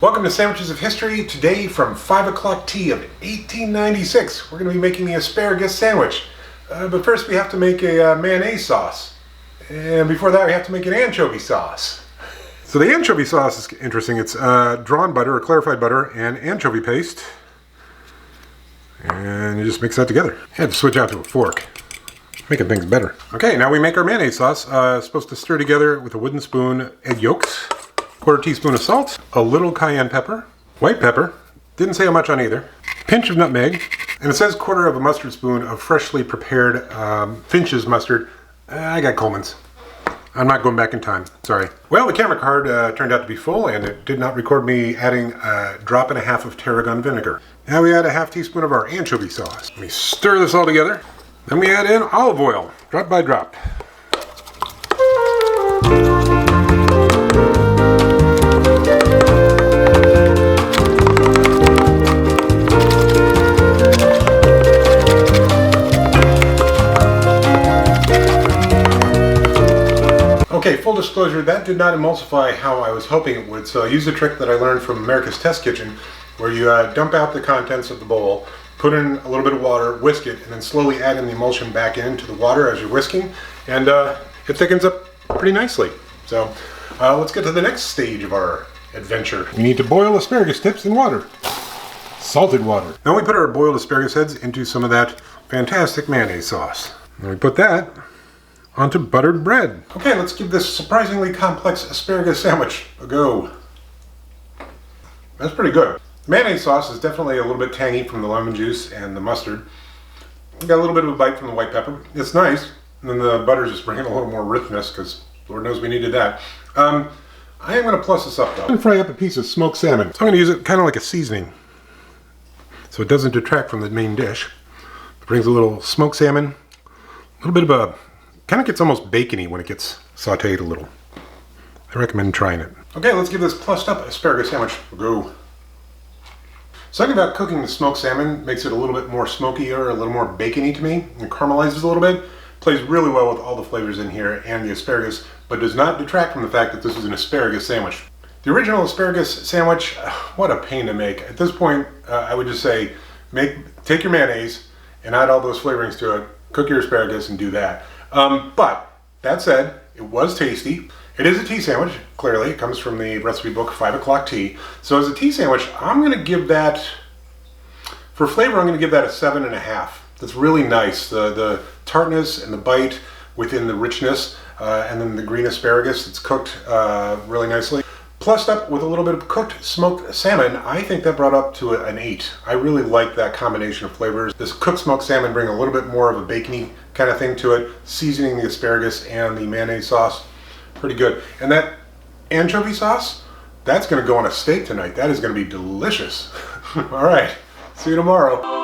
Welcome to Sandwiches of History. Today from 5 o'clock tea of 1896, we're going to be making the asparagus sandwich. But first we have to make a mayonnaise sauce. And before that we have to make an anchovy sauce. So the anchovy sauce is interesting. It's drawn butter or clarified butter and anchovy paste. And you just mix that together. You have to switch out to a fork, making things better. Okay, now we make our mayonnaise sauce. Supposed to stir together with a wooden spoon egg yolks. Quarter teaspoon of salt, a little cayenne pepper, white pepper, didn't say how much on either, pinch of nutmeg, and it says quarter of a mustard spoon of freshly prepared Finch's mustard. I got Coleman's. I'm not going back in time, sorry. Well, the camera card turned out to be full and it did not record me adding a drop and a half of tarragon vinegar. Now we add a half teaspoon of our anchovy sauce. We stir this all together. Then we add in olive oil, drop by drop. Okay, full disclosure, that did not emulsify how I was hoping it would, so I used a trick that I learned from America's Test Kitchen, where you dump out the contents of the bowl, put in a little bit of water, whisk it, and then slowly add in the emulsion back into the water as you're whisking, and it thickens up pretty nicely. So let's get to the next stage of our adventure. We need to boil asparagus tips in water. Salted water. Now we put our boiled asparagus heads into some of that fantastic mayonnaise sauce. And we put that onto buttered bread. Okay, let's give this surprisingly complex asparagus sandwich a go. That's pretty good. The mayonnaise sauce is definitely a little bit tangy from the lemon juice and the mustard. Got a little bit of a bite from the white pepper. It's nice. And then the butter's just bringing a little more richness because Lord knows we needed that. I am going to plus this up though. I'm going to fry up a piece of smoked salmon. So I'm going to use it kind of like a seasoning, so it doesn't detract from the main dish. It brings a little smoked salmon, a little bit of a kind of gets almost bacony when it gets sauteed a little. I recommend trying it. Okay, let's give this plussed up asparagus sandwich a go. Something about cooking the smoked salmon makes it a little bit more smokier, a little more bacony to me. It caramelizes a little bit. Plays really well with all the flavors in here and the asparagus, but does not detract from the fact that this is an asparagus sandwich. The original asparagus sandwich, what a pain to make. At this point, I would just say, take your mayonnaise and add all those flavorings to it, cook your asparagus and do that. But that said, it was tasty. It is a tea sandwich, clearly. It comes from the recipe book 5 o'clock tea. So as a tea sandwich, I'm going to give that, for flavor, I'm going to give that a 7.5. That's really nice. The tartness and the bite within the richness, and then the green asparagus that's cooked really nicely. Plussed up with a little bit of cooked smoked salmon, I think that brought up to an 8. I really like that combination of flavors. This cooked smoked salmon bring a little bit more of a bacony kind of thing to it, seasoning the asparagus and the mayonnaise sauce. Pretty good. And that anchovy sauce, that's going to go on a steak tonight. That is going to be delicious. All right, see you tomorrow.